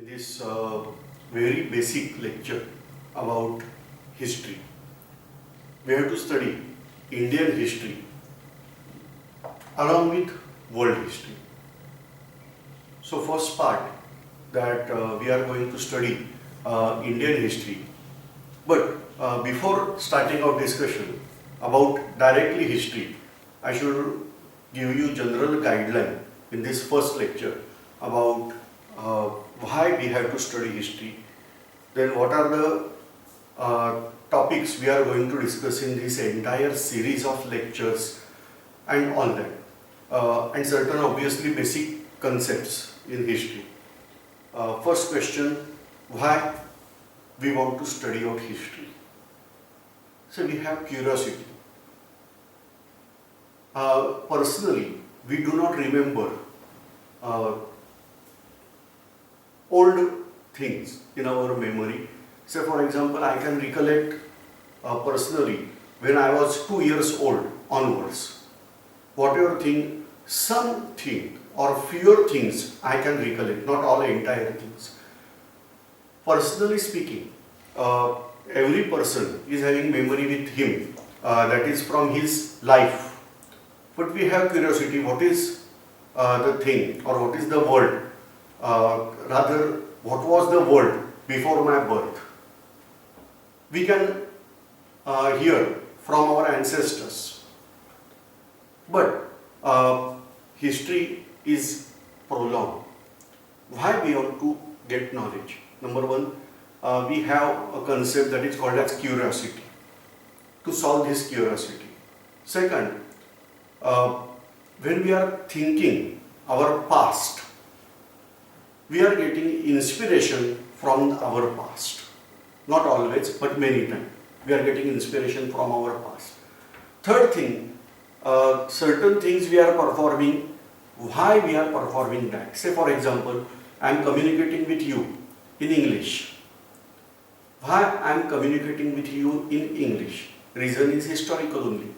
in this very basic lecture about history. We have to study Indian history along with world history. So first part that we are going to study Indian history. But before starting our discussion about directly history, I should give you general guideline in this first lecture about why we have to study history, then what are the topics we are going to discuss in this entire series of lectures and all that, and certain obviously basic concepts in history. First question, why we want to study out history? So we have curiosity. Personally, we do not remember old things in our memory. Say for example, I can recollect personally when I was 2 years old onwards, whatever thing, something or fewer things I can recollect, not all entire things. Personally speaking, every person is having memory with him, that is from his life. But we have curiosity, what is the thing or what is the world, rather what was the world before my birth. We can hear from our ancestors, but history is prolonged. Why we want to get knowledge? Number one, we have a concept that is called as curiosity, to solve this curiosity. Second, when we are thinking our past, we are getting inspiration from our past. Not always, but many times. We are getting inspiration from our past. Third thing, certain things we are performing, why we are performing that. Say for example, I am communicating with you in English. Why I am communicating with you in English? Reason is historical only.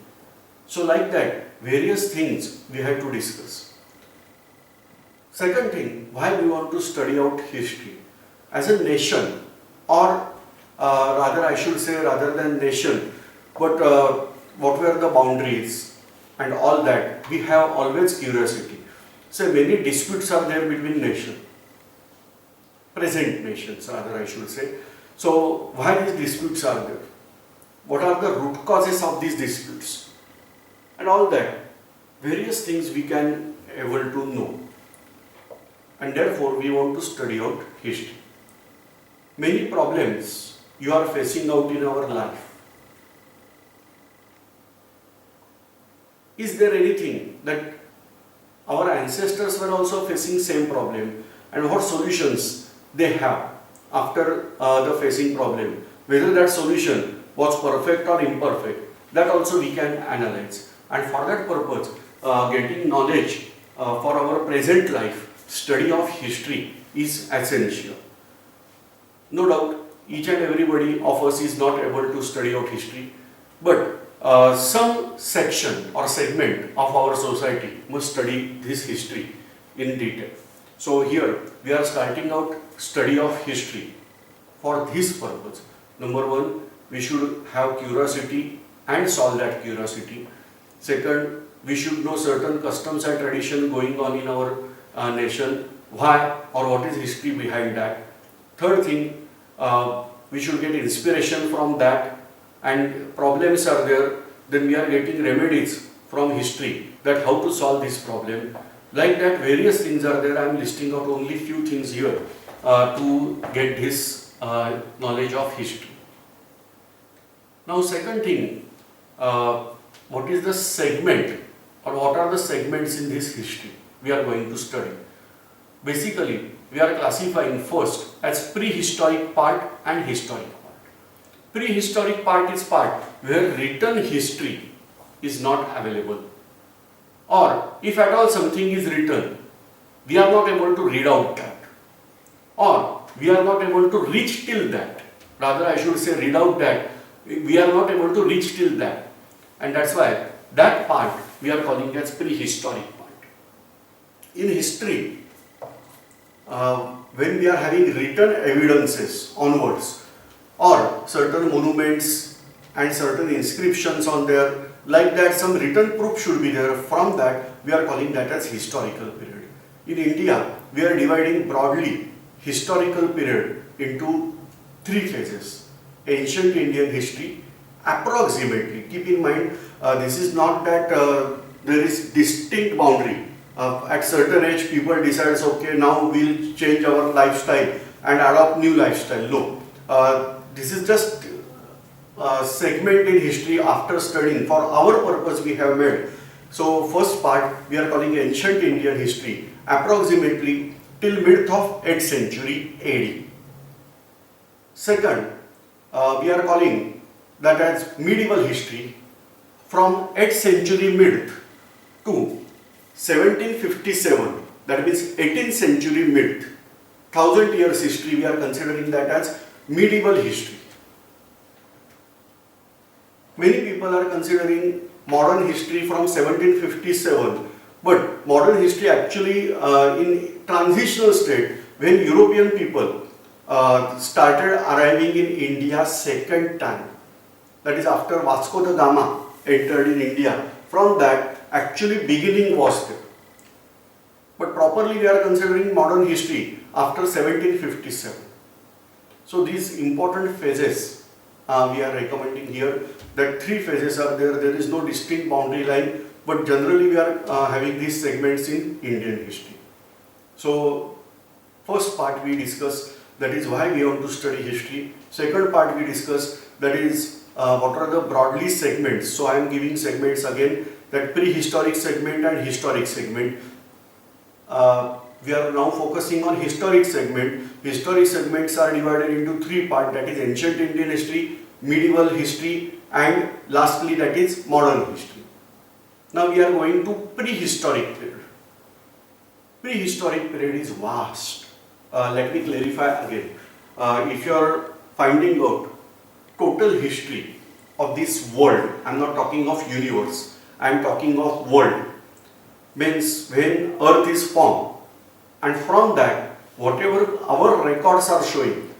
So like that, various things we have to discuss. Second thing, why we want to study out history. As a nation, or rather I should say rather than nation, but what were the boundaries and all that, we have always curiosity. So many disputes are there between nations, present nations rather I should say. So why these disputes are there? What are the root causes of these disputes? And all that, various things we can able to know. And therefore we want to study out history. Many problems you are facing out in our life. Is there anything that our ancestors were also facing same problem, and what solutions they have after the facing problem? Whether that solution was perfect or imperfect, that also we can analyze. And for that purpose, getting knowledge for our present life, study of history is essential. No doubt, each and everybody of us is not able to study out history, but some section or segment of our society must study this history in detail. So here we are starting out study of history for this purpose. Number one, we should have curiosity and solve that curiosity. Second, we should know certain customs and tradition going on in our nation, why or what is history behind that. Third thing, we should get inspiration from that, and problems are there, then we are getting remedies from history that how to solve this problem. Like that, various things are there. I am listing out only few things here to get this knowledge of history. Now second thing, what is the segment or what are the segments in this history we are going to study? Basically, we are classifying first as prehistoric part and historic part. Prehistoric part is part where written history is not available, or if at all something is written, we are not able to read out that, or we are not able to reach till that. Rather I should say read out that, we are not able to reach till that. And that's why that part we are calling as prehistoric part. In history, when we are having written evidences onwards, or certain monuments and certain inscriptions on there, like that some written proof should be there, from that we are calling that as historical period. In India, we are dividing broadly historical period into three phases. Ancient Indian history, approximately, keep in mind, this is not that there is distinct boundary. At certain age, people decides, okay, now we'll change our lifestyle and adopt new lifestyle. No, this is just segment in history after studying. For our purpose, we have made. So first part we are calling ancient Indian history, approximately till mid of 8th century AD. Second, we are calling that as medieval history, from 8th century mid to 1757, that means 18th century mid, 1000 years history, we are considering that as medieval history. Many people are considering modern history from 1757, but modern history actually in transitional state, when European people started arriving in India second time, that is after Vasco da Gama entered in India. From that, actually beginning was there. But properly we are considering modern history after 1757. So these important phases we are recommending here, that three phases are there. There is no distinct boundary line, but generally we are having these segments in Indian history. So first part we discuss, that is why we want to study history. Second part we discuss, that is what are the broadly segments. So I am giving segments again, that prehistoric segment and historic segment. We are now focusing on historic segment. Historic segments are divided into three parts, that is ancient Indian history, medieval history, and lastly that is modern history. Now we are going to prehistoric period. Prehistoric period is vast. Let me clarify again. If you are finding out total history of this world, I am not talking of universe, I am talking of world, means when earth is formed, and from that whatever our records are showing,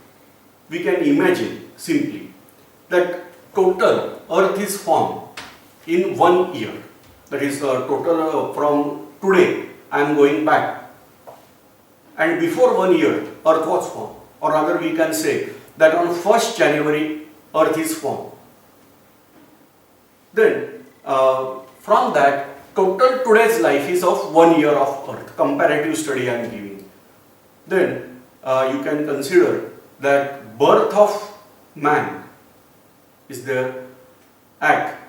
we can imagine simply that total earth is formed in 1 year. That is total from today I am going back, and before 1 year earth was formed, or rather we can say that on 1st January earth is formed. Then from that total today's life is of 1 year of earth, comparative study I am giving. Then you can consider that birth of man is there at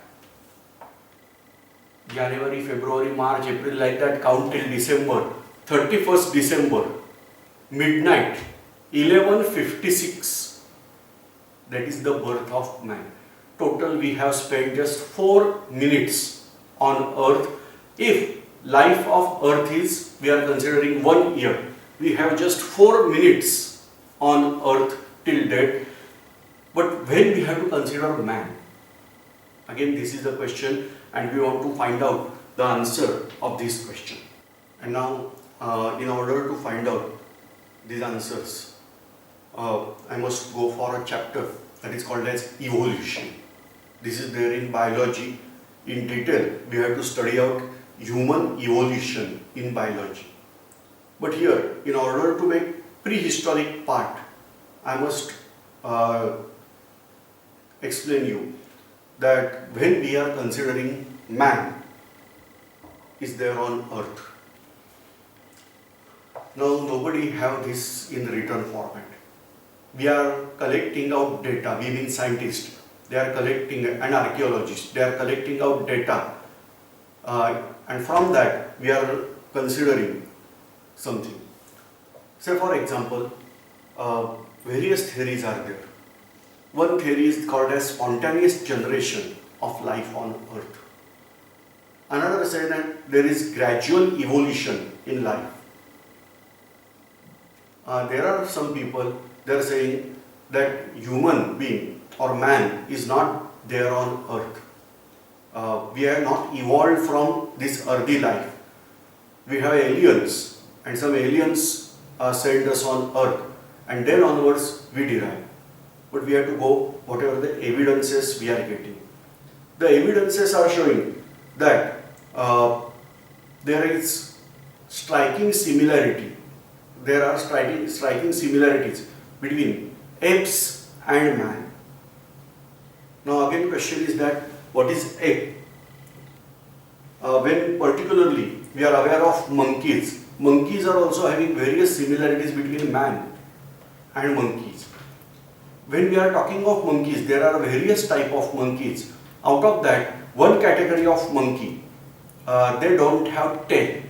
January, February, March, April, like that, count till December, 31st December, midnight, 11:56, that is the birth of man. Total we have spent just 4 minutes on earth. If life of earth is, we are considering 1 year, we have just 4 minutes on earth till death. But when we have to consider man, again this is the question, and we want to find out the answer of this question. And now in order to find out these answers, I must go for a chapter that is called as evolution. This is there in biology. In detail we have to study out human evolution in biology. But here, in order to make prehistoric part, I must explain you that when we are considering man is there on earth. Now nobody have this in written format. We are collecting out data. We mean scientists. They are collecting, and archaeologists. They are collecting out data, and from that we are considering something. Say for example, various theories are there. One theory is called as spontaneous generation of life on earth. Another says that there is gradual evolution in life. There are some people, they are saying that human being or man is not there on earth. We are not evolved from this earthy life. We have aliens, and some aliens sent us on earth, and then onwards we derive. But we have to go whatever the evidences we are getting. The evidences are showing that there is striking similarity. There are striking similarities between apes and man. Now again question is that what is ape? When particularly we are aware of monkeys, monkeys are also having various similarities between man and monkeys. When we are talking of monkeys, there are various type of monkeys. Out of that, one category of monkey, they don't have tail.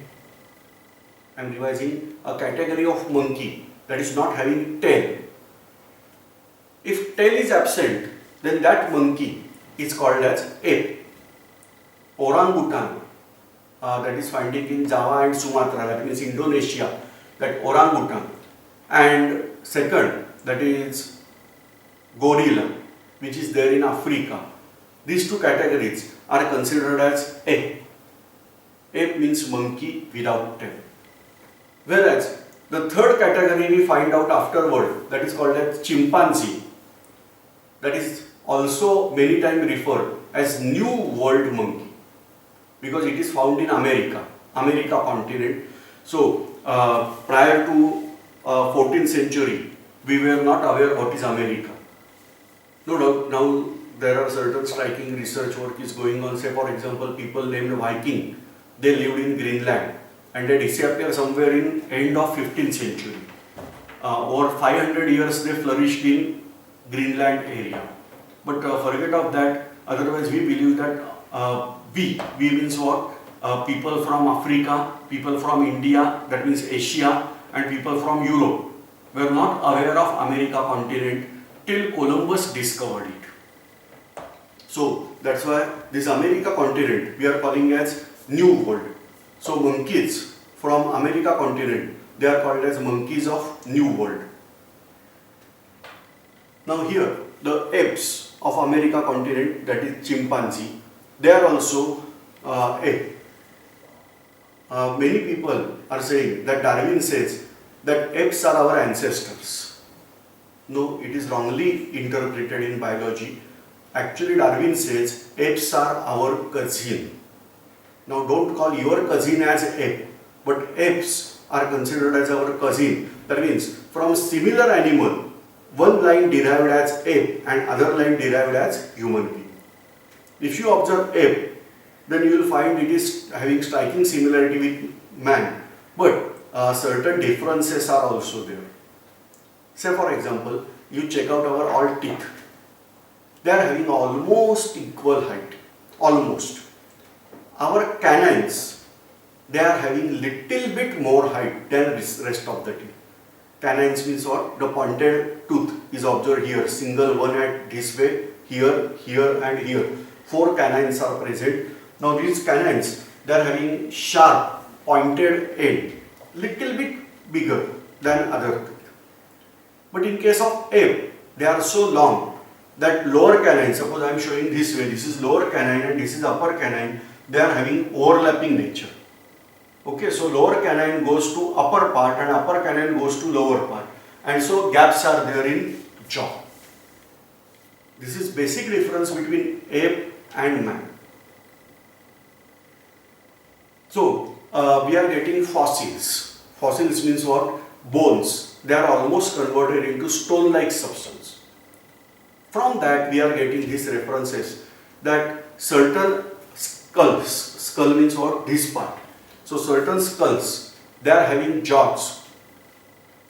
I am revising, a category of monkey that is not having tail. If tail is absent, then that monkey is called as ape. Orangutan, that is finding in Java and Sumatra, that means Indonesia, that orangutan. And second, that is gorilla, which is there in Africa. These two categories are considered as ape. Ape means monkey without tail. Whereas the third category we find out afterward, that is called as chimpanzee. That is also many times referred as New World monkey, because it is found in America continent. So prior to 14th century, we were not aware what is America. No doubt now there are certain striking research work is going on. Say for example, people named Viking, they lived in Greenland and they disappeared somewhere in end of 15th century. Over 500 years they flourished in Greenland area. But forget of that, otherwise we believe that we means what? People from Africa, people from India, that means Asia, and people from Europe were not aware of America continent till Columbus discovered it. So that's why this America continent we are calling as New World. So monkeys from America continent, they are called as monkeys of New World. Now here the apes of America continent, that is chimpanzee, they are also ape. Many people are saying that Darwin says that apes are our ancestors. No, it is wrongly interpreted in biology. Actually Darwin says apes are our cousin. Now don't call your cousin as ape, but apes are considered as our cousin. That means from similar animal, one line derived as ape and other line derived as human being. If you observe ape, then you will find it is having striking similarity with man, but certain differences are also there. Say for example, you check out our all teeth. They are having almost equal height, almost. Our canines, they are having little bit more height than rest of the teeth. Canines means what? The pointed tooth is observed here, single one at this way, here, here and here. 4 canines are present. Now these canines, they are having sharp pointed end, little bit bigger than other teeth. But in case of ape, they are so long that lower canine, suppose I am showing this way, this is lower canine and this is upper canine, they are having overlapping nature. Okay, so lower canine goes to upper part and upper canine goes to lower part, and so gaps are there in jaw. This is basic difference between ape and man. So we are getting fossils. Fossils means what? Bones. They are almost converted into stone-like substance. From that we are getting these references that certain skulls, skull means what? This part. So certain skulls, they are having jaws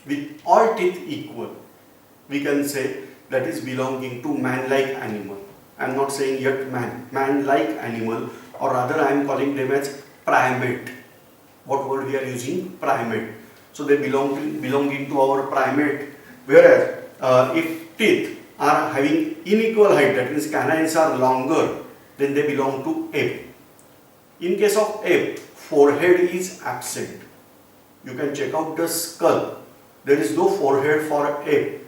with all teeth equal. We can say that is belonging to man-like animal. I am not saying yet man-like animal, or rather I am calling them as primate. What word we are using? Primate. So they belonging to our primate. Whereas if teeth are having unequal height, that means canines are longer, then they belong to ape. In case of ape, forehead is absent. You can check out the skull. There is no forehead for ape,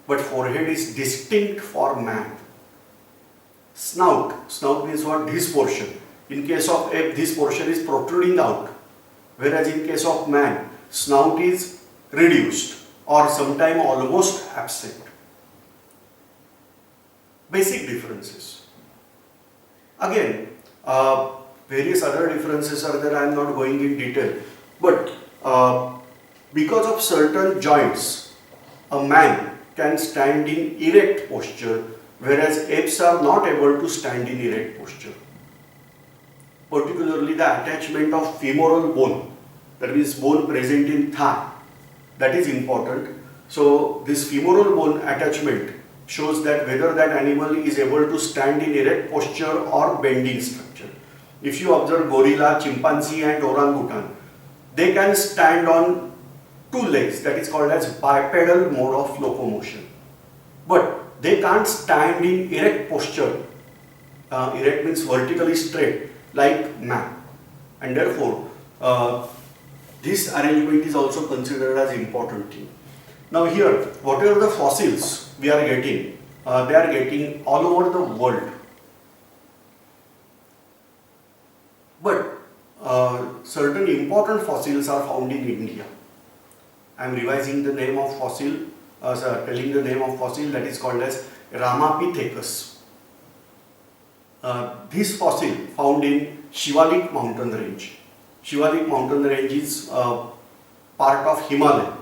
but forehead is distinct for man. Snout. Snout means what? This portion. In case of ape, this portion is protruding out. Whereas in case of man, snout is reduced or sometime almost absent. Basic differences. Again, various other differences are there. I am not going in detail, but because of certain joints, a man can stand in erect posture, whereas apes are not able to stand in erect posture. Particularly the attachment of femoral bone, that means bone present in thigh, that is important. So this femoral bone attachment shows that whether that animal is able to stand in erect posture or bending structure. If you observe gorilla, chimpanzee and orangutan, they can stand on two legs, that is called as bipedal mode of locomotion. But they can't stand in erect posture. Erect means vertically straight, like man. And therefore, this arrangement is also considered as important thing. Now here, whatever the fossils we are getting, they are getting all over the world. But certain important fossils are found in India. I am revising the name of fossil, telling the name of fossil, that is called as Ramapithecus. This fossil found in Shivalik mountain range. Shivalik mountain range is part of Himalaya.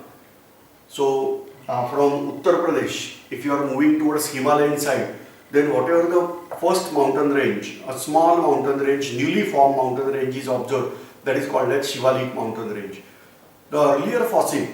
So from Uttar Pradesh, if you are moving towards Himalayan side, then whatever the first mountain range, a small mountain range, newly formed mountain range is observed, that is called as Shivalik mountain range. The earlier fossil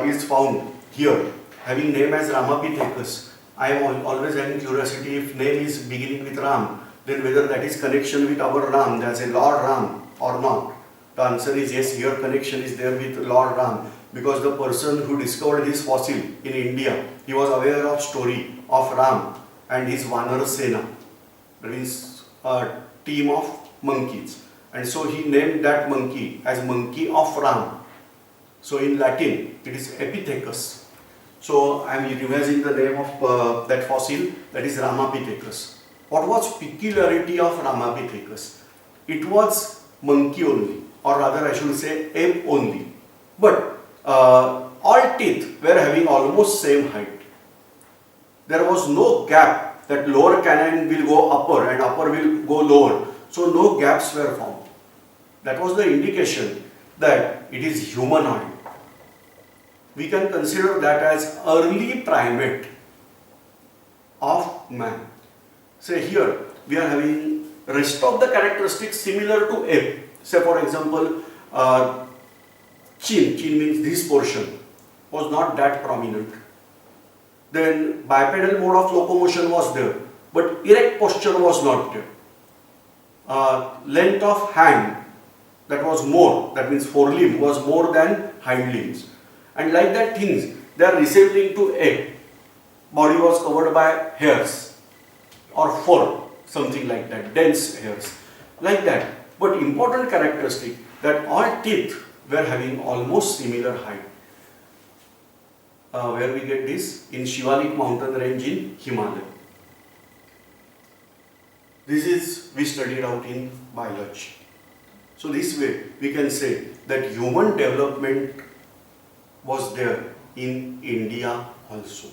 is found here, having name as Ramapithecus. I am always having curiosity, if name is beginning with Ram, then whether that is connection with our Ram, as a Lord Ram or not. The answer is yes, here connection is there with Lord Ram, because the person who discovered this fossil in India, he was aware of story of Ram and his Vanar Sena, that is a team of monkeys. And so he named that monkey as monkey of Ram. So in Latin, it is Epithecus. So I am revising the name of that fossil, that is Ramapithecus. What was peculiarity of Ramapithecus? It was monkey only, or rather I should say ape only. But all teeth were having almost same height. There was no gap that lower canine will go upper and upper will go lower. So no gaps were found. That was the indication that it is humanoid. We can consider that as early primate of man. Say here, we are having rest of the characteristics similar to ape. Say for example, chin means this portion was not that prominent. Then bipedal mode of locomotion was there, but erect posture was not there. Length of hand, that was more, that means forelimb was more than hind limbs. And like that things, they are resembling to ape. Body was covered by hairs or fur, something like that, dense hairs, like that. But important characteristic that all teeth were having almost similar height. Where we get this? In Shivalik mountain range in Himalaya. This is we studied out in biology. So this way we can say that human development was there in India also.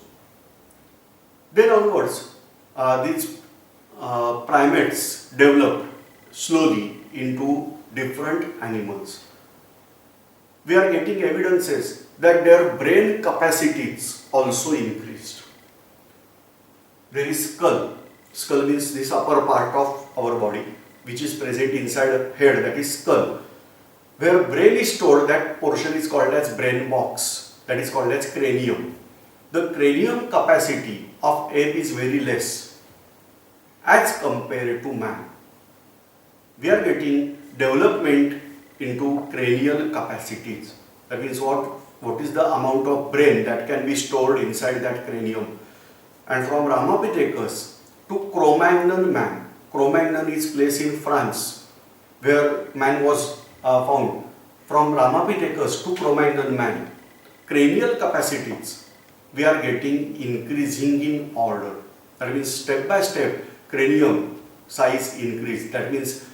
Then onwards, these primates developed slowly into different animals. We are getting evidences that their brain capacities also increased. There is skull. Skull means this upper part of our body, which is present inside a head, that is skull. Where brain is stored, that portion is called as brain box, that is called as cranium. The cranium capacity of ape is very less as compared to man. We are getting development into cranial capacities. That means what is the amount of brain that can be stored inside that cranium. And from Ramapithecus to Cro-Magnon man. Cro-Magnon is placed in France, where man was found. From Ramapithecus to Cro-Magnon man, cranial capacities we are getting increasing in order. That means step by step cranium size increase. That means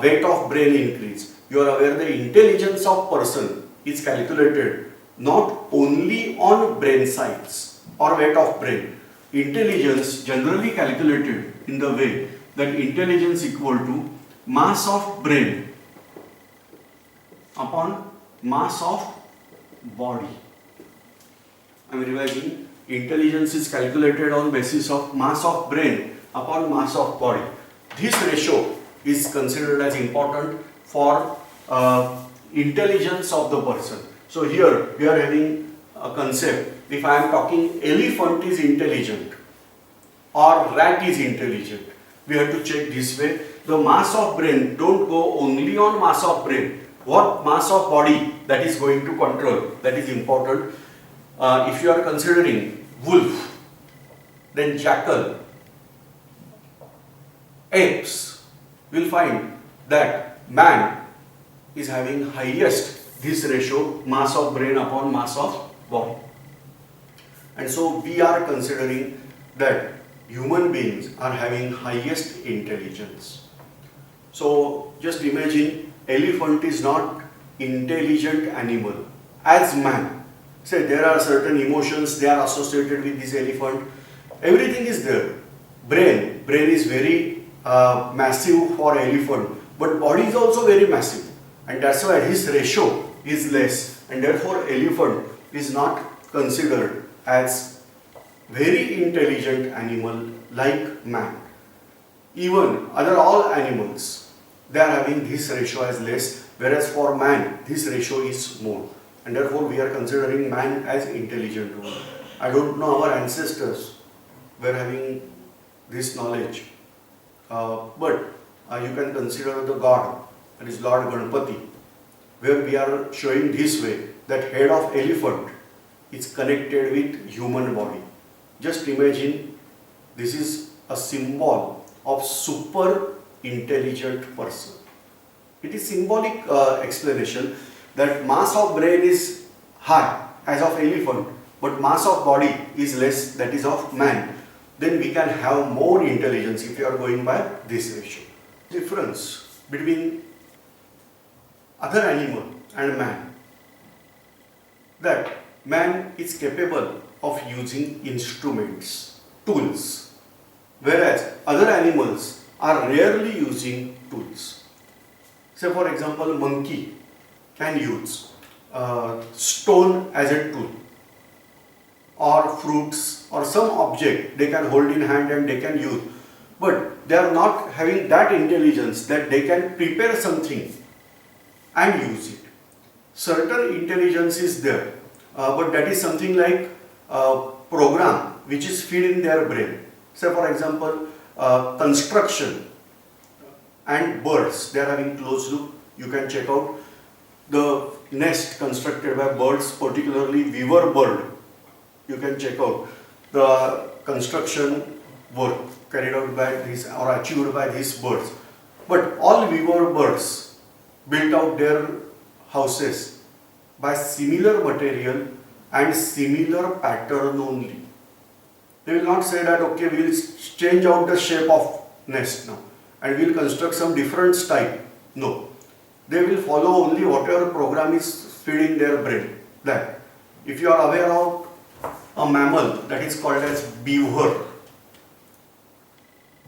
weight of brain increase. You are aware the intelligence of person is calculated not only on brain size or weight of brain. Intelligence generally calculated in the way that intelligence equal to mass of brain upon mass of body. I am revising. Intelligence is calculated on basis of mass of brain upon mass of body. This ratio is considered as important for intelligence of the person. So here we are having a concept. If I am talking elephant is intelligent or rat is intelligent, we have to check this way. The mass of brain don't go only on mass of brain. What mass of body that is going to control, that is important. If you are considering wolf, then jackal, apes, will find that man is having highest this ratio, mass of brain upon mass of body. And so we are considering that human beings are having highest intelligence. So just imagine elephant is not intelligent animal as man. Say there are certain emotions, they are associated with this elephant. Everything is there. Brain is very massive for elephant, but body is also very massive, and that's why his ratio is less, and therefore elephant is not considered as very intelligent animal like man. Even other all animals, they are having this ratio as less, whereas for man this ratio is more, and therefore we are considering man as intelligent one. I don't know our ancestors were having this knowledge, but you can consider the god, that is Lord Ganpati, where we are showing this way that head of elephant is connected with human body. Just imagine, this is a symbol of super intelligent person. It is symbolic explanation that mass of brain is high as of elephant, but mass of body is less, that is of man. Then we can have more intelligence if you are going by this ratio. Difference between other animal and man, that man is capable of using instruments, tools, whereas other animals are rarely using tools. Say for example, monkey can use stone as a tool, or fruits or some object they can hold in hand and they can use, but they are not having that intelligence that they can prepare something and use it. Certain intelligence is there, but that is something like program which is fed in their brain. Say for example, construction and birds, they are having closed loop. You can check out the nest constructed by birds, particularly weaver bird. You can check out the construction work carried out by these or achieved by these birds. But all weaver birds built out their houses by similar material and similar pattern only. They will not say that okay, we will change out the shape of nest now and we will construct some different style. No, they will follow only whatever program is fed in their brain. That if you are aware of a mammal that is called as beaver.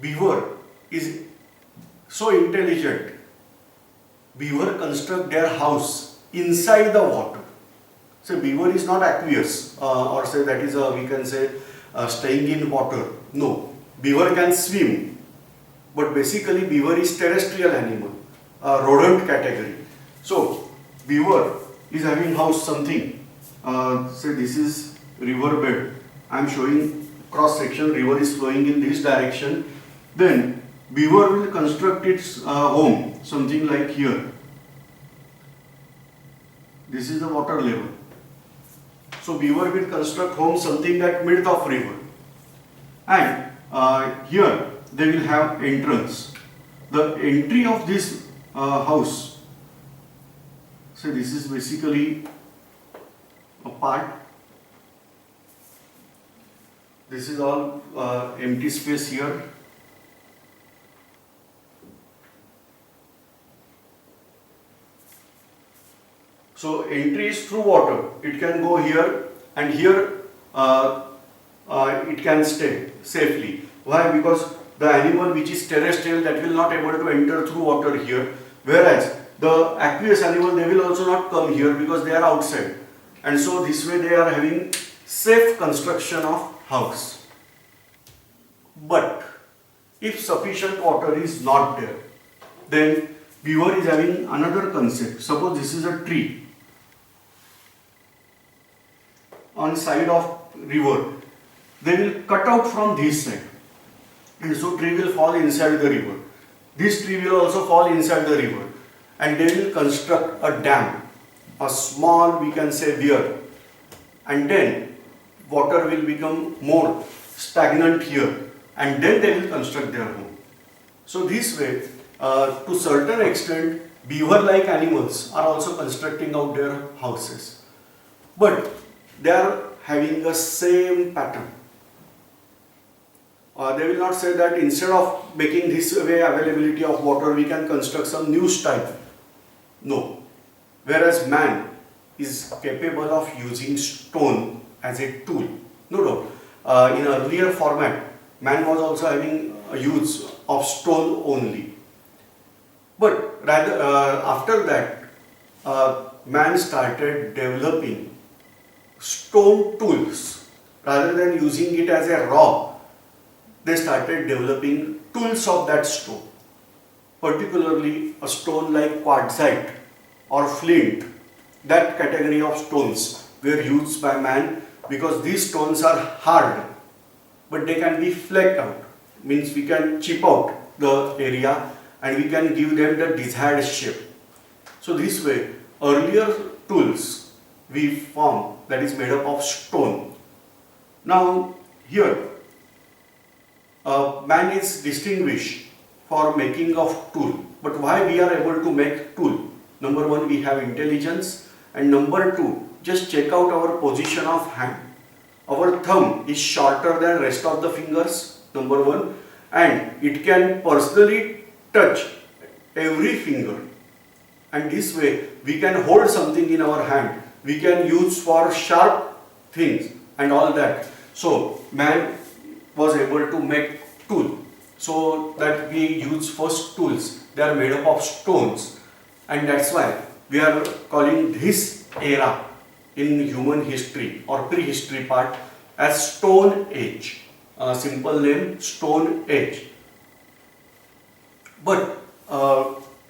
Beaver is so intelligent. Beaver construct their house inside the water. So beaver is not aqueous, or say that is we can say staying in water. No, beaver can swim, but basically beaver is terrestrial animal, rodent category. So beaver is having house something. Say this is river bed. I am showing cross section, river is flowing in this direction. Then beaver will construct its home something like here. This is the water level. So beaver will construct home something at mid of river. And here they will have entrance. The entry of this house, so this is basically a part. This is all empty space here. So entry is through water. It can go here and here it can stay safely. Why? Because the animal which is terrestrial, that will not able to enter through water here, whereas the aqueous animal, they will also not come here because they are outside, and so this way they are having safe construction of house. But if sufficient water is not there, then beaver is having another concept. Suppose this is a tree on side of river, they will cut out from this side, and so tree will fall inside the river. This tree will also fall inside the river, and they will construct a dam, a small, we can say, weir, and then water will become more stagnant here, and then they will construct their home. So this way, to certain extent, beaver-like animals are also constructing out their houses, but they are having the same pattern. They will not say that instead of making this way availability of water, we can construct some new style. No. Whereas man is capable of using stone as a tool. No doubt. In earlier format, man was also having a use of stone only. But rather after that, man started developing stone tools. Rather than using it as a raw, they started developing tools of that stone. Particularly a stone like quartzite or flint. That category of stones were used by man because these stones are hard, but they can be flaked out. Means we can chip out the area and we can give them the desired shape. So this way, earlier tools we found that is made up of stone. Now here, man is distinguished for making of tool. But why we are able to make tool? Number one, we have intelligence, and number two, just check out our position of hand. Our thumb is shorter than rest of the fingers, number one, and it can personally touch every finger. And this way, we can hold something in our hand. We can use for sharp things and all that. So, man was able to make tool. So that we use first tools, they are made up of stones, and that's why we are calling this era in human history or prehistory part as Stone Age. Simple name, Stone Age. But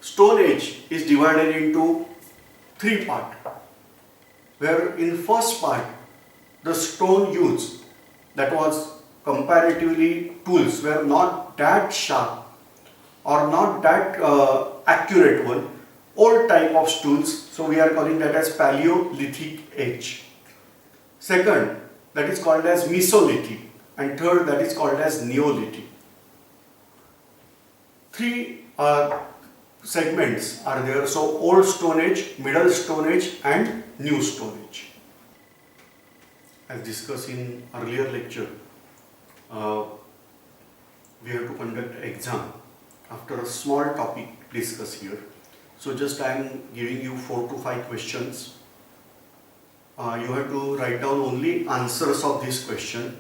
Stone Age is divided into three parts, where in first part the stone used, that was comparatively tools were not that sharp or not that accurate one, old type of tools, so we are calling that as Paleolithic age. Second, that is called as Mesolithic, and third, that is called as Neolithic. Three segments are there, so Old Stone Age, Middle Stone Age and New Stone Age. As discussed in earlier lecture, we have to conduct exam after a small topic discussed here. So just I am giving you 4 to 5 questions. You have to write down only answers of this question,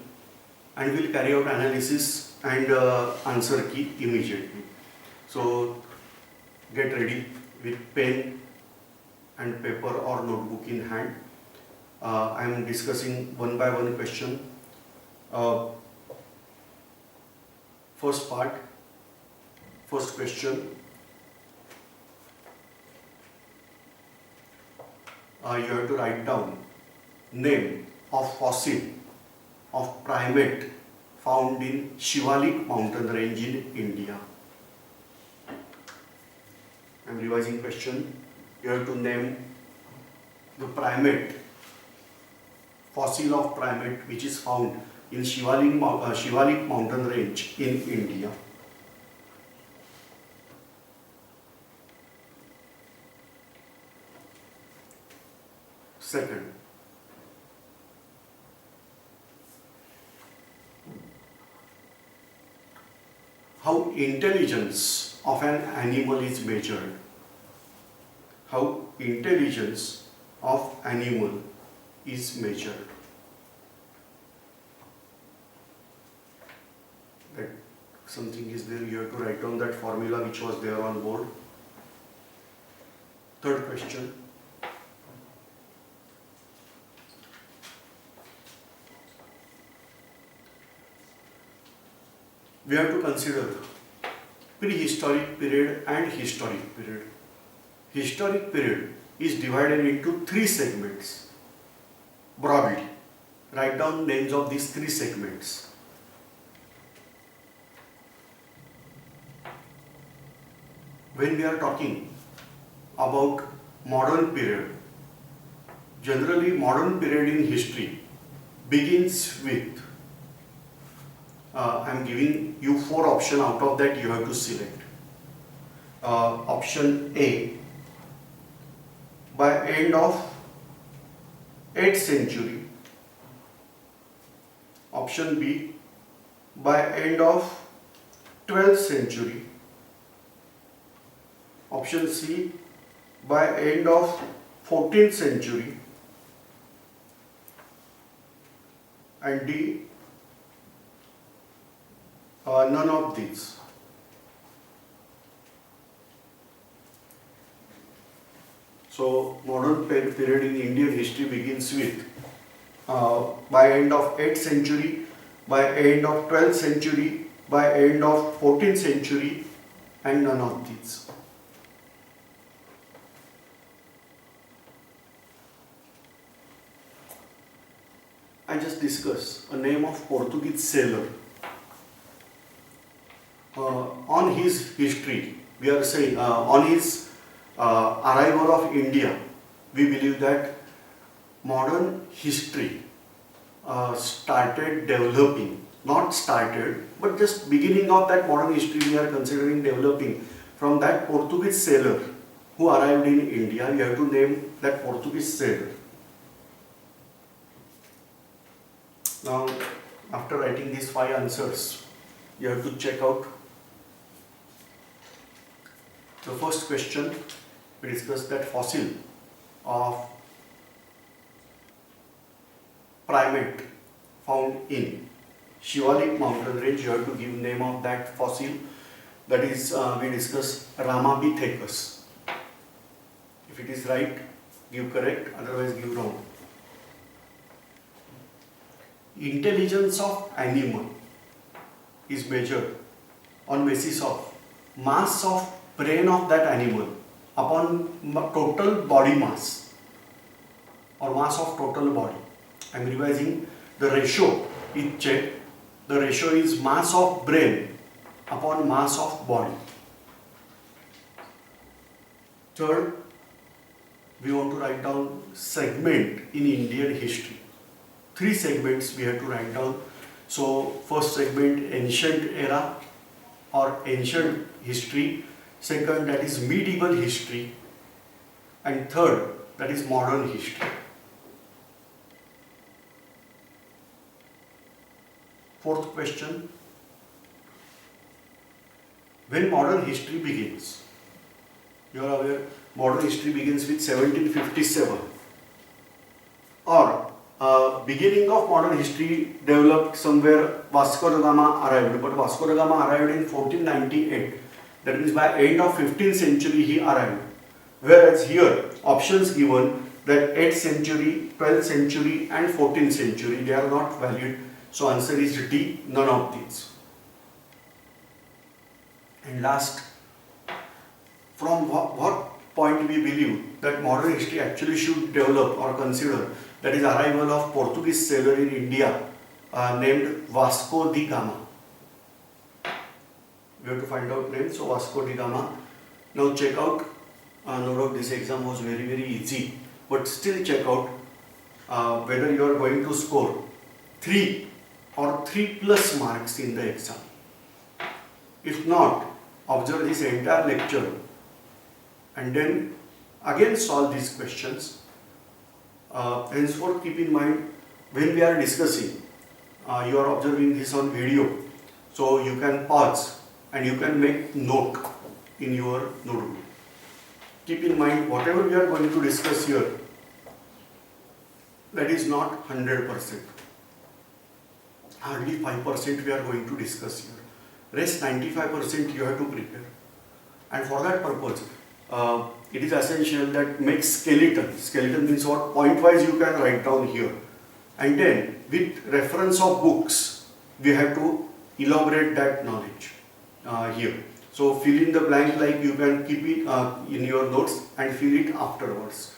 and we will carry out analysis and answer key immediately. So get ready with pen and paper or notebook in hand. I am discussing one by one question. First part, first question. You have to write down name of fossil of primate found in Shivalik mountain range in India. I am revising question. You have to name the primate, fossil of primate which is found in Shivalik mountain range in India. Second, how intelligence of an animal is measured. How intelligence of animal is measured. That something is there, you have to write down that formula which was there on board. Third question. We have to consider prehistoric period and historic period. Historic period is divided into 3 segments. Broadly, write down names of these 3 segments. When we are talking about modern period, generally modern period in history begins with, I am giving you 4 options, out of that you have to select. Option A, by end of 8th century. Option B, by end of 12th century. Option C, by end of 14th century. And D, none of these. So modern period in Indian history begins with by end of 8th century, by end of 12th century, by end of 14th century, and none of these. I just discussed a name of Portuguese sailor. On his history, we are saying on his arrival of India, we believe that modern history started developing, not started, but just beginning of that modern history we are considering developing from that Portuguese sailor who arrived in India. You have to name that Portuguese sailor. Now, after writing these 5 answers, you have to check out the first question. We discussed that fossil of primate found in Shivalik mountain range. You have to give name of that fossil. That is, we discussed Ramapithecus. If it is right, give correct, otherwise give wrong. Intelligence of animal is measured on basis of mass of brain of that animal upon total body mass or mass of total body. I am revising the ratio is checked. The ratio is mass of brain upon mass of body. Third, we want to write down segment in Indian history. 3 segments we have to write down. So first segment, ancient era or ancient history. Second, that is medieval history. And third, that is modern history. Fourth question, when modern history begins? You are aware, modern history begins with 1757. Or beginning of modern history developed somewhere, Vasco da Gama arrived, but Vasco da Gama arrived in 1498. That means by end of 15th century he arrived. Whereas here options given that 8th century, 12th century and 14th century, they are not valid. So answer is D, none of these. And last, from what point we believe that modern history actually should develop or consider, that is arrival of Portuguese sailor in India named Vasco da Gama. We have to find out name. So Vasco da Gama. Now check out. No doubt this exam was very easy, but still check out whether you are going to score 3 or 3+ marks in the exam. If not, observe this entire lecture and then again solve these questions. Henceforth, keep in mind, when we are discussing, you are observing this on video, so you can pause and you can make note in your notebook. Keep in mind, whatever we are going to discuss here, that is not 100%. Hardly 5% we are going to discuss here. Rest 95% you have to prepare. And for that purpose, it is essential that make skeleton. Skeleton means what? Point-wise you can write down here. And then with reference of books, we have to elaborate that knowledge here. So fill in the blank, like you can keep it in your notes and fill it afterwards.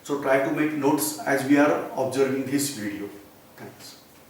So try to make notes as we are observing this video. Thanks.